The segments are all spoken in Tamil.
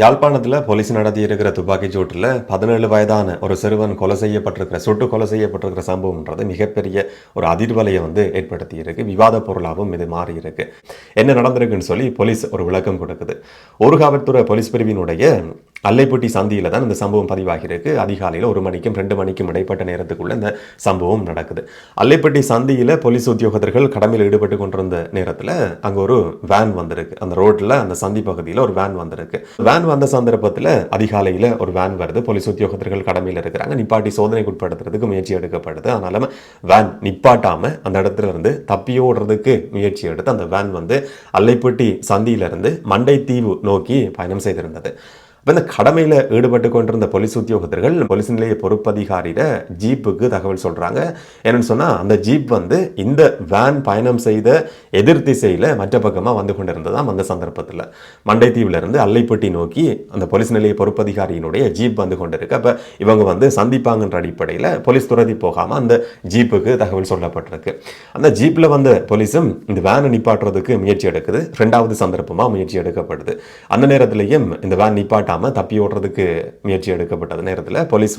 யாழ்ப்பாணத்தில் போலீஸ் நடத்தியிருக்கிற துப்பாக்கிச் சூட்டில் 17 வயதான ஒரு சிறுவன் சுட்டு கொலை செய்யப்பட்டிருக்கிற சம்பவம்ன்றது மிகப்பெரிய ஒரு அதிர்வலையை ஏற்படுத்தி இருக்கு. விவாத பொருளாகவும் இது மாறி இருக்கு. என்ன நடந்திருக்குன்னு சொல்லி போலீஸ் ஒரு விளக்கம் கொடுக்குது. ஊர்காவல்துறை போலீஸ் பிரிவினுடைய அல்லைப்பட்டி சந்தியில தான் இந்த சம்பவம் பதிவாகியிருக்கு. அதிகாலையில் 1 மணிக்கும் 2 மணிக்கும் இடைப்பட்ட நேரத்துக்குள்ள இந்த சம்பவம் நடக்குது. அல்லைப்பட்டி சந்தியில போலீஸ் உத்தியோகத்தர்கள் கடமையில் ஈடுபட்டு கொண்டிருந்த நேரத்தில் அங்கே ஒரு வேன் வந்திருக்கு. அந்த ரோட்ல அந்த சந்தி பகுதியில் ஒரு வேன் வந்திருக்கு. வேன் வந்த சந்தர்ப்பத்தில் அதிகாலையில் ஒரு வேன் வருது. போலீஸ் உத்தியோகத்தர்கள் கடமையில் இருக்கிறாங்க. நிப்பாட்டி சோதனைக்கு உட்படுத்துறதுக்கு முயற்சி எடுக்கப்படுது. ஆனாலும் வேன் நிப்பாட்டாம அந்த இடத்துல இருந்து தப்பியோடுறதுக்கு முயற்சி எடுத்து அந்த வேன் அல்லைப்பட்டி சந்தியிலிருந்து மண்டைத்தீவு நோக்கி பயணம் செய்திருந்தது. இந்த கடமையில் ஈடுபட்டு கொண்டிருந்த போலீஸ் உத்தியோகத்தர்கள் போலீஸ் நிலைய பொறுப்பதிகாரியிட ஜீப்புக்கு தகவல் சொல்றாங்க. என்னன்னு சொன்னா அந்த ஜீப் இந்த வேன் பயணம் செய்த எதிர் திசையில மற்ற பக்கமா வந்து கொண்டிருந்ததாம். அந்த சந்தர்ப்பத்தில் மண்டைத்தீவுல இருந்து அல்லைப்பட்டி நோக்கி அந்த போலீஸ் நிலைய பொறுப்பதிகாரியினுடைய ஜீப் வந்து கொண்டிருக்கு. அப்ப இவங்க சந்திப்பாங்கன்ற அடிப்படையில் போலீஸ் துரதி போகாம அந்த ஜீப்புக்கு தகவல் சொல்லப்பட்டிருக்கு. அந்த ஜீப்ல போலீஸும் இந்த வேனை நிப்பாட்டுறதுக்கு முயற்சி எடுக்குது. 2வது சந்தர்ப்பமா முயற்சி எடுக்கப்படுது. அந்த நேரத்திலையும் இந்த வேன் நிப்பாட்ட தப்பி ஓடுறதுக்கு முயற்சி எடுக்கப்பட்டது நேரத்தில் போலீஸ்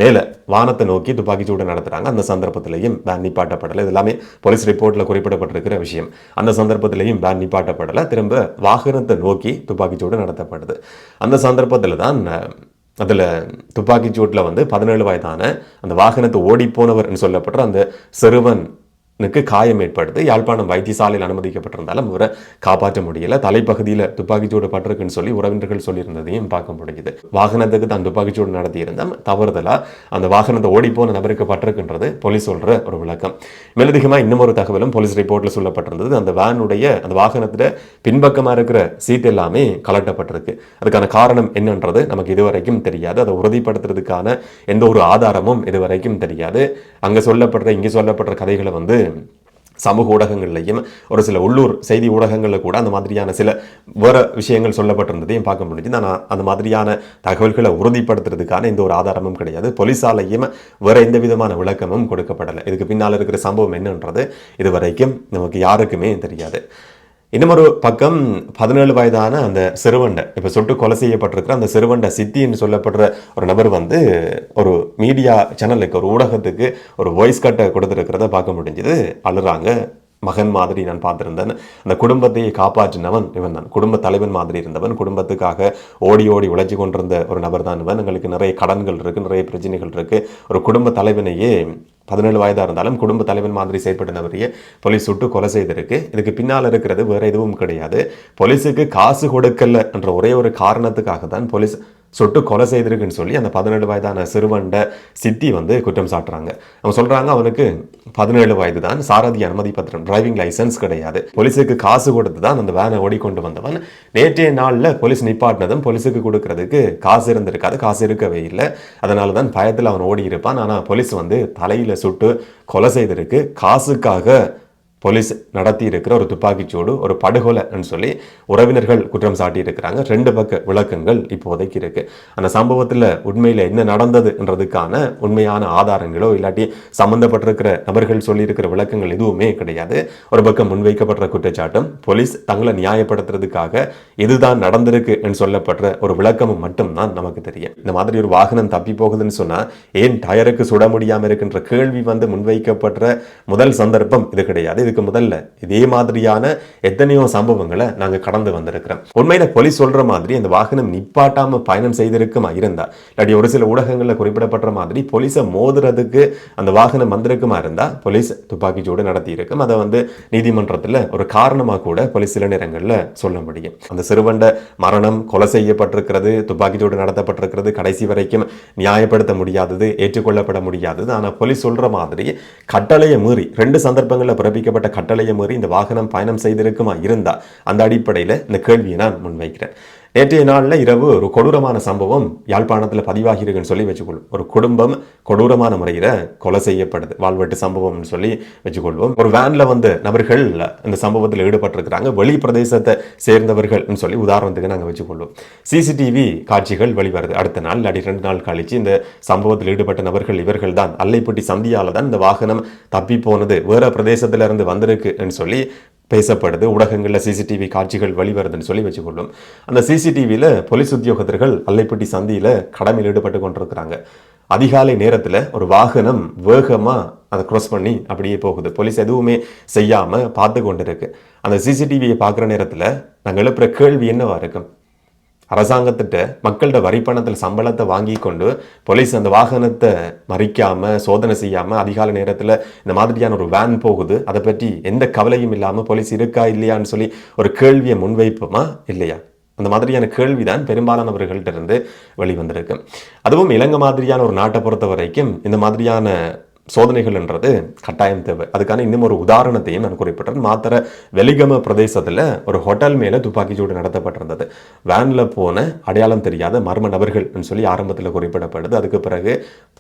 மேல வானத்தை நோக்கி துப்பாக்கிச்சூடு நடத்துறாங்க. அந்த சந்தர்ப்பத்திலையும் வேன் நிப்பாட்டப்படலை. இது எல்லாமே போலீஸ் ரிப்போர்ட்ல குறிப்பிடப்பட்டிருக்கிற விஷயம். அந்த சந்தர்ப்பத்திலையும் வேன் நிப்பாட்டப்படலை. திரும்ப வாகனத்தை நோக்கி துப்பாக்கிச்சூடு நடத்தப்படுது. அந்த சந்தர்ப்பத்தில் தான் அதில் துப்பாக்கிச்சூட்டில் 17 வயதான அந்த வாகனத்தை ஓடி போனவர் சொல்லப்படுற அந்த சிறுவன் காயம் ஏற்படுது. யாழ்ப்பாணம் வைத்தியசாலையில் அனுமதிக்கப்பட்டிருந்தாலும் அவரை காப்பாற்ற முடியல. தலைப்பகுதியில் துப்பாக்கிச்சூடு பட்டிருக்குன்னு சொல்லி உறவினர்கள் சொல்லியிருந்ததையும் பார்க்க முடியுது. வாகனத்துக்கு தான் துப்பாக்கிச்சூடு நடத்தியிருந்தால் தவறுதலா அந்த வாகனத்தை ஓடி போன நபருக்கு பட்டிருக்குன்றது போலீஸ் சொல்ற ஒரு விளக்கம். மேலதிகமாக இன்னும் ஒரு தகவலும் போலீஸ் ரிப்போர்ட்ல சொல்லப்பட்டிருந்தது. அந்த வாகனத்துல பின்பக்கமா இருக்கிற சீட் எல்லாமே கலட்டப்பட்டிருக்கு. அதுக்கான காரணம் என்னன்றது நமக்கு இதுவரைக்கும் தெரியாது. அதை உறுதிப்படுத்துறதுக்கான எந்த ஒரு ஆதாரமும் இதுவரைக்கும் தெரியாது. இங்கே சொல்லப்படுற கதைகளை சமூக ஊடகங்கள்லையும் ஒரு சில உள்ளூர் செய்தி ஊடகங்களில் கூட அந்த மாதிரியான சில வேற விஷயங்கள் சொல்லப்பட்டிருந்ததையும் பார்க்க முடியுது. ஆனால் அந்த மாதிரியான தகவல்களை உறுதிப்படுத்துறதுக்கான எந்த ஒரு ஆதாரமும் கிடையாது. போலீஸாலையும் வேற எந்த விதமான விளக்கமும் கொடுக்கப்படலை. இதுக்கு பின்னால் இருக்கிற சம்பவம் என்னன்றது இதுவரைக்கும் நமக்கு யாருக்குமே தெரியாது. இன்னமொரு பக்கம் 17 வயதான அந்த சிறுவண்டை இப்ப சுட்டு கொலை செய்யப்பட்டிருக்கிற அந்த சிறுவண்டை சித்தின்னு சொல்லப்படுற ஒரு நபர் ஒரு மீடியா சேனலுக்கு ஒரு ஊடகத்துக்கு ஒரு வாய்ஸ் கட்டை கொடுத்துருக்கிறத பார்க்க முடிஞ்சது. அழுறாங்க. மகன் மாதிரி நான் பார்த்திருந்தேன். அந்த குடும்பத்தையே காப்பாற்றினவன் இவன் தான். குடும்ப தலைவன் மாதிரி இருந்தவன். குடும்பத்துக்காக ஓடி ஓடி உழைச்சி கொண்டிருந்த ஒரு நபர் தான் இவன். எங்களுக்கு நிறைய கடன்கள் இருக்கு, நிறைய பிரச்சனைகள் இருக்கு. ஒரு குடும்ப தலைவனையே 17 வயதாக இருந்தாலும் குடும்ப தலைவன் மாதிரி செயற்பட்ட நபரையே போலீஸ் சுட்டு கொலை செய்திருக்கு. இதுக்கு பின்னால் இருக்கிறது வேற எதுவும் கிடையாது. போலீஸுக்கு காசு கொடுக்கல என்ற ஒரே ஒரு காரணத்துக்காக தான் போலீஸ் சுட்டு கொலை செய்திருக்குன்னு சொல்லி அந்த 17 வயதான சிறுவண்ட சித்தி குற்றம் சாட்டுறாங்க. அவங்க சொல்றாங்க அவனுக்கு 17 வயது தான், சாரதி அனுமதி பத்திரம், டிரைவிங் லைசன்ஸ் கிடையாது. போலீஸுக்கு காசு கொடுத்து தான் அந்த வேனை ஓடிக்கொண்டு வந்தவன். நேற்றைய நாளில் போலீஸ் நிப்பாட்டினதும் போலீஸுக்கு கொடுக்கறதுக்கு காசு இருந்திருக்காது, காசு இருக்கவே இல்லை. அதனால தான் பயத்தில் அவன் ஓடி இருப்பான். ஆனால் போலீஸ் தலையில சுட்டு கொலை செய்திருக்கு. காசுக்காக போலீஸ் நடத்தி இருக்கிற ஒரு துப்பாக்கிச்சூடு, ஒரு படுகொலைன்னு சொல்லி உறவினர்கள் குற்றம் சாட்டி இருக்கிறாங்க. 2 பக்க விளக்கங்கள் இப்போதைக்கு இருக்கு. அந்த சம்பவத்தில் உண்மையில என்ன நடந்ததுன்றதுக்கான உண்மையான ஆதாரங்களோ இல்லாட்டி சம்பந்தப்பட்டிருக்கிற நபர்கள் சொல்லியிருக்கிற விளக்கங்கள் எதுவுமே கிடையாது. ஒரு பக்கம் முன்வைக்கப்படுற குற்றச்சாட்டும் போலீஸ் தங்களை நியாயப்படுத்துறதுக்காக இதுதான் நடந்திருக்கு என்று சொல்லப்படுற ஒரு விளக்கமும் மட்டும்தான் நமக்கு தெரியும். இந்த மாதிரி ஒரு வாகனம் தப்பி போகுதுன்னு சொன்னா ஏன் டயருக்கு சுட முடியாம இருக்கின்ற கேள்வி முன்வைக்கப்படுற முதல் சந்தர்ப்பம் இது கிடையாது. இதுக்கு முதல்ல இதே மாதிரியான எத்தனையோ சம்பவங்களை நாங்க கடந்து வந்திருக்கிறோம். உண்மையில போலீஸ் சொல்ற மாதிரி அந்த வாகனம் நிப்பாட்டாம பயணம் செய்திருக்குமா இருந்தா, இல்லாட்டி ஒரு சில ஊடகங்கள்ல குறிப்பிடப்பட்ட மாதிரி போலீஸை மோதுறதுக்கு அந்த வாகனம் வந்திருக்குமா இருந்தா போலீஸ் துப்பாக்கிச்சூடு நடத்தி இருக்கும். அதை நீதிமன்றத்துல ஒரு காரணமா கூட போலீஸ் சில நேரங்கள்ல சொல்ல முடியும். அந்த சிறுவண்ட மரணம், கொலை செய்யப்பட்டிருக்கிறது, துப்பாக்கிச்சூடு நடத்தப்பட்டிருக்கிறது கடைசி வரைக்கும் நியாயப்படுத்த முடியாதது, ஏற்றுக்கொள்ளப்பட முடியாதது. ஆனா போலீஸ் சொல்ற மாதிரி கட்டளையை மீறி 2 சந்தர்ப்பங்கள்ல பிறப்பிக்கப்பட்ட கட்டளையை மீறி இந்த வாகனம் பயணம் செய்திருக்குமா இருந்தா அந்த அடிப்படையில் இந்த கேள்வியை நான் முன்வைக்கிறேன். நேற்றைய நாளில் இரவு ஒரு கொடூரமான சம்பவம் யாழ்ப்பாணத்தில் பதிவாகி இருக்குன்னு சொல்லி வச்சுக்கொள்வோம். ஒரு குடும்பம் கொடூரமான முறையில் கொலை செய்யப்படுது. வாழ்வெட்டு சம்பவம்னு சொல்லி வச்சுக்கொள்வோம். ஒரு வேன்ல நபர்கள் இந்த சம்பவத்தில் ஈடுபட்டிருக்கிறாங்க. வெளி பிரதேசத்தை சேர்ந்தவர்கள் சொல்லி உதாரணத்துக்கு நாங்கள் வச்சுக்கொள்வோம். சிசிடிவி காட்சிகள் வெளிவருது. அடுத்த நாள் இல்லாட்டி 2 நாள் கழிச்சு இந்த சம்பவத்தில் ஈடுபட்ட நபர்கள் இவர்கள் தான், அல்லைப்பட்டி சந்தியால தான் இந்த வாகனம் தப்பி போனது, வேற பிரதேசத்திலிருந்து வந்திருக்கு சொல்லி பேசப்படுது, ஊடகங்களில் சிசிடிவி காட்சிகள் வெளிவருதுன்னு சொல்லி வச்சுக்கொள்ளும். அந்த சிசிடிவியில் போலீஸ் உத்தியோகத்தர்கள் அல்லைப்பட்டி சந்தியில் கடமையில் ஈடுபட்டு கொண்டிருக்கிறாங்க. அதிகாலை நேரத்தில் ஒரு வாகனம் வேகமாக அதை க்ராஸ் பண்ணி அப்படியே போகுது. போலீஸ் எதுவுமே செய்யாமல் பார்த்து கொண்டு இருக்கு. அந்த சிசிடிவியை பார்க்குற நேரத்தில் நாங்கள் எழுப்புற கேள்வி என்னவா இருக்கும்? அரசாங்கத்திட்ட மக்கள்கிட்ட வரி பணத்தில் சம்பளத்தை வாங்கி கொண்டு போலீஸ் அந்த வாகனத்தை மறிக்காமல் சோதனை செய்யாமல் அதிகாலை நேரத்தில் இந்த மாதிரியான ஒரு வேன் போகுது, அதை பற்றி எந்த கவலையும் இல்லாமல் போலீஸ் இருக்கா இல்லையான்னு சொல்லி ஒரு கேள்வியை முன்வைப்போமா இல்லையா? அந்த மாதிரியான கேள்விதான் பெரும்பாலானவர்கள்ட்ட இருந்து வெளிவந்திருக்கு. அதுவும் இலங்கை மாதிரியான ஒரு நாட்டை பொறுத்த வரைக்கும் இந்த மாதிரியான சோதனைகள்ன்றது கட்டாயம் தேவை. அதுக்கான இன்னும் ஒரு உதாரணத்தையும் நான் குறிப்பிட்டேன். மாத்திர வெலிகம பிரதேசத்தில் ஒரு ஹோட்டல் மேலே துப்பாக்கிச்சூடு நடத்தப்பட்டிருந்தது. வேனில் போன அடையாளம் தெரியாத மர்ம நபர்கள் சொல்லி ஆரம்பத்தில் குறிப்பிடப்படுது. அதுக்கு பிறகு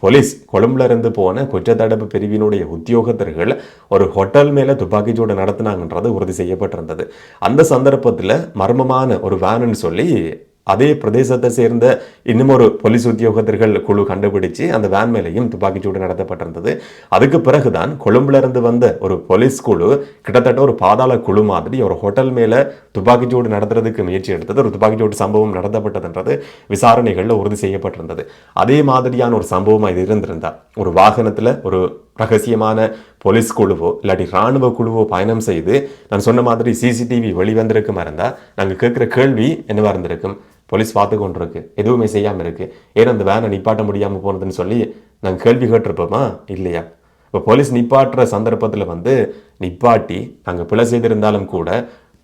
போலீஸ் கொழும்புல இருந்து போன குற்றத்தடுப்பு பிரிவினுடைய உத்தியோகத்தர்கள் ஒரு ஹோட்டல் மேலே துப்பாக்கிச்சூடு நடத்தினாங்கன்றது உறுதி செய்யப்பட்டிருந்தது. அந்த சந்தர்ப்பத்தில் மர்மமான ஒரு வேனுன்னு சொல்லி அதே பிரதேசத்தை சேர்ந்த இன்னும் ஒரு போலீஸ் உத்தியோகத்தர்கள் குழு கண்டுபிடிச்சு அந்த வேன் மேலையும் துப்பாக்கிச்சூடு நடத்தப்பட்டிருந்தது. அதுக்கு பிறகுதான் கொழும்புல இருந்து வந்த ஒரு போலீஸ் குழு கிட்டத்தட்ட ஒரு பாதாள குழு மாதிரி ஒரு ஹோட்டல் மேல துப்பாக்கிச்சூடு நடத்துறதுக்கு முயற்சி எடுத்தது. ஒரு துப்பாக்கிச்சூடு சம்பவம் நடத்தப்பட்டதுன்றது விசாரணைகள்ல உறுதி செய்யப்பட்டிருந்தது. அதே மாதிரியான ஒரு சம்பவம் இது இருந்திருந்தா ஒரு வாகனத்துல ஒரு ரகசியமான போலீஸ் குழுவோ இல்லாட்டி இராணுவ குழுவோ பயணம் செய்து நான் சொன்ன மாதிரி சிசிடிவி வெளிவந்திருக்குமா இருந்தால் நாங்கள் கேட்குற கேள்வி என்னவா இருந்திருக்கும்? போலீஸ் பார்த்து கொண்டு இருக்கு, எதுவுமே செய்யாமல் இருக்கு, ஏன் அந்த வேனை நிப்பாட்ட முடியாமல் போனதுன்னு சொல்லி நாங்கள் கேள்வி கேட்டிருப்போமா இல்லையா? இப்போ போலீஸ் நிப்பாட்டுற சந்தர்ப்பத்தில் நிப்பாட்டி நாங்கள் பிழை செய்திருந்தாலும் கூட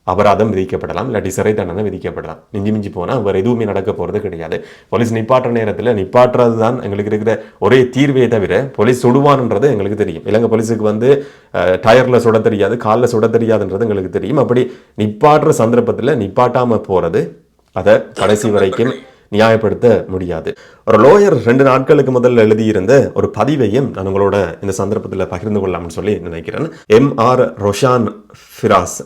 அபராதம் விதிக்கப்படலாம், இல்லாட்டி சிறை தண்டனை விதிக்கப்படலாம். மிஞ்சி போனால் வேறு எதுவுமே நடக்க போகிறது கிடையாது. போலீஸ் நிப்பாட்டுற நேரத்தில் நிப்பாட்டுறது தான் எங்களுக்கு இருக்கிற ஒரே தீர்வே தவிர போலீஸ் சுடுவான்ன்றது எங்களுக்கு தெரியும். இலங்கை போலீஸுக்கு டயரில் சுட தெரியாது, காலில் சுட தெரியாதுன்றது எங்களுக்கு தெரியும். அப்படி நிப்பாட்டுற சந்தர்ப்பத்தில் நிப்பாட்டாமல் போகிறது அதை கடைசி வரைக்கும் நியாயப்படுத்த முடியாது. ஒரு லோயர் 2 நாட்களுக்கு முதல்ல எழுதியிருந்த ஒரு பதிவையும் நான் உங்களோட இந்த சந்தர்ப்பத்தில் பகிர்ந்து கொள்ளலாம்னு சொல்லி நினைக்கிறேன். M.R. ரோஷான் ஃபிராஸ்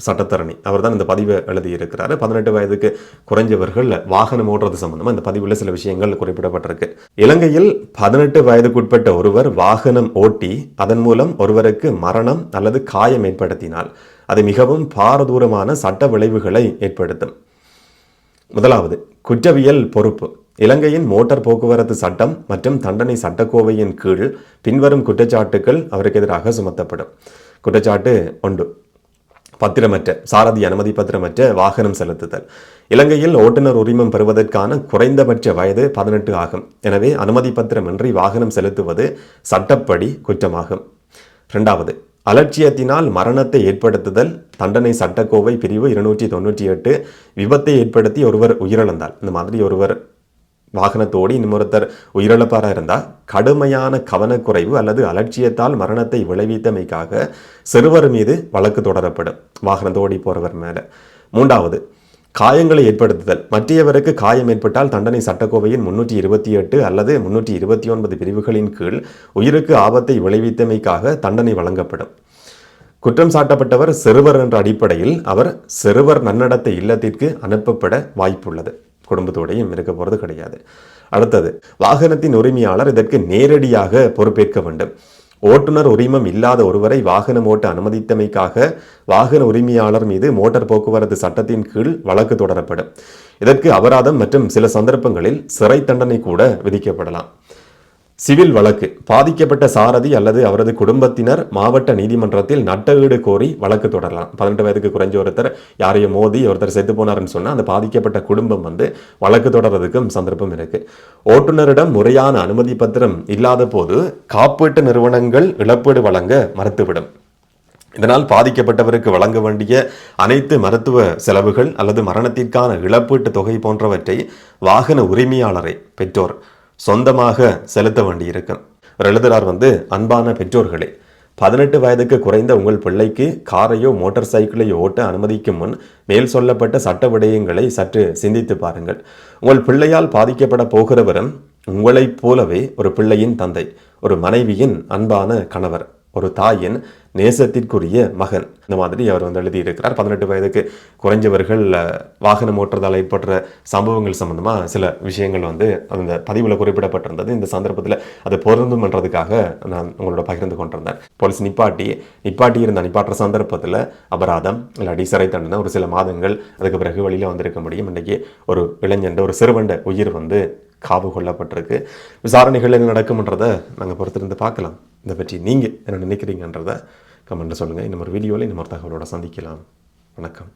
சட்டத்தரணி அவர் தான் இந்த பதிவை எழுதியிருக்கிறாரு. 18 வயதுக்கு குறைஞ்சவர்கள் வாகனம் ஓட்டுறது சம்பந்தமா இந்த பதிவில் சில விஷயங்கள் குறிப்பிடப்பட்டிருக்கு. இலங்கையில் 18 வயதுக்குட்பட்ட ஒருவர் வாகனம் ஓட்டி அதன் மூலம் ஒருவருக்கு மரணம் அல்லது காயம் ஏற்படுத்தினால் அது மிகவும் பாரதூரமான சட்ட விளைவுகளை ஏற்படுத்தும். முதலாவது, குற்றவியல் பொறுப்பு. இலங்கையின் மோட்டார் போக்குவரத்து சட்டம் மற்றும் தண்டனை சட்டக்கோவையின் கீழ் பின்வரும் குற்றச்சாட்டுகள் அவருக்கு எதிராக சுமத்தப்படும். குற்றச்சாட்டு 1, பத்திரமற்ற சாரதி அனுமதி பத்திரமற்ற வாகனம் செலுத்துதல். இலங்கையில் ஓட்டுநர் உரிமம் பெறுவதற்கான குறைந்தபட்ச வயது 18 ஆகும். எனவே அனுமதி பத்திரமின்றி வாகனம் செலுத்துவது சட்டப்படி குற்றமாகும். 2வது, அலட்சியத்தினால் மரணத்தை ஏற்படுத்துதல். தண்டனை சட்டக்கோவை பிரிவு 298 விபத்தை ஏற்படுத்தி ஒருவர் உயிரிழந்தால், இந்த மாதிரி ஒருவர் வாகனத்தோடு இன்னொருத்தர் உயிரிழப்பாராக இருந்தால் கடுமையான கவனக்குறைவு அல்லது அலட்சியத்தால் மரணத்தை விளைவித்தமைக்காக சிறுவர் மீது வழக்கு தொடரப்படும், வாகனத்தோடி போறவர் மேல. 3வது, காயங்களை ஏற்படுத்துதல். மற்றவருக்கு காயம் ஏற்பட்டால் தண்டனை சட்டக்கோவையின் 328 அல்லது 329 பிரிவுகளின் கீழ் உயிருக்கு ஆபத்தை விளைவித்தமைக்காக தண்டனை வழங்கப்படும். குற்றம் சாட்டப்பட்டவர் சிறுவர் என்ற அடிப்படையில் அவர் சிறுவர் நன்னடத்தை இல்லத்திற்கு அனுப்பப்பட வாய்ப்புள்ளது. குடும்பத்தோடையும் இருக்க போறது கிடையாது. அடுத்தது, வாகனத்தின் உரிமையாளர் இதற்கு நேரடியாக பொறுப்பேற்க வேண்டும். ஓட்டுநர் உரிமம் இல்லாத ஒருவரை வாகனம் ஓட்ட அனுமதித்தமைக்காக வாகன உரிமையாளர் மீது மோட்டார் போக்குவரத்து சட்டத்தின் கீழ் வழக்கு தொடரப்படும். இதற்கு அபராதம் மற்றும் சில சந்தர்ப்பங்களில் சிறை தண்டனை கூட விதிக்கப்படலாம். சிவில் வழக்கு. பாதிக்கப்பட்ட சாரதி அல்லது அவரது குடும்பத்தினர் மாவட்ட நீதிமன்றத்தில் நட்டஈடு கோரி வழக்கு தொடரலாம். 18 வயதுக்கு குறைஞ்ச ஒருத்தர் யாரையும் மோதி ஒருத்தர் செத்து போனார்னு சொன்னா அந்த பாதிக்கப்பட்ட குடும்பம் வழக்கு தொடர்றதுக்கும் சந்தர்ப்பம் இருக்கு. ஓட்டுநரிடம் முறையான அனுமதி பத்திரம் இல்லாத போது காப்பீட்டு நிறுவனங்கள் இழப்பீடு வழங்க மறுத்துவிடும். இதனால் பாதிக்கப்பட்டவருக்கு வழங்க வேண்டிய அனைத்து மருத்துவ செலவுகள் அல்லது மரணத்திற்கான இழப்பீட்டு தொகை போன்றவற்றை வாகன உரிமையாளரை பெற்றோர் சொந்தமாக செலுத்த வேண்டியிருக்கும். ஒரு எழுதுறார் அன்பான பெற்றோர்களே, 18 வயதுக்கு குறைந்த உங்கள் பிள்ளைக்கு காரையோ மோட்டார் சைக்கிளையோ ஓட்ட அனுமதிக்கும் முன் மேல் சொல்லப்பட்ட சட்ட விடயங்களை சற்று சிந்தித்து பாருங்கள். உங்கள் பிள்ளையால் பாதிக்கப்பட போகிறவரும் உங்களைப் போலவே ஒரு பிள்ளையின் தந்தை, ஒரு மனைவியின் அன்பான கணவர், ஒரு தாயின் நேசத்திற்குரிய மகன். இந்த மாதிரி அவர் வந்து எழுதியிருக்கிறார். 18 வயதுக்கு குறைஞ்சவர்கள் வாகனம் ஓட்டுறதால் ஏற்படுற சம்பவங்கள் சம்பந்தமாக சில விஷயங்கள் வந்து அந்த பதிவில் குறிப்பிடப்பட்டிருந்தது. இந்த சந்தர்ப்பத்தில் அது பொருந்தும்ன்றதுக்காக நான் உங்களோட பகிர்ந்து கொண்டிருந்தேன். போலீஸ் நிப்பாட்டுற சந்தர்ப்பத்தில் அபராதம் இல்லாட்டி சிறை தண்டனை ஒரு சில மாதங்கள் அதுக்கு பிறகு வெளியில் வந்திருக்க முடியும். இன்றைக்கி ஒரு இளைஞன் ஒரு சிறுவண்ட உயிர் வந்து காவு கொள்ளப்பட்டிருக்கு. விசாரணைகள் என்ன நடக்கும்ன்றதை நாங்கள் பொறுத்திருந்து பார்க்கலாம். இதை பற்றி நீங்கள் என்ன நினைக்கிறீங்கன்றதை கமெண்ட்டில் சொல்லுங்கள். இன்னும் ஒரு வீடியோவில் இன்னும் ஒரு தகவலோட சந்திக்கலாம். வணக்கம்.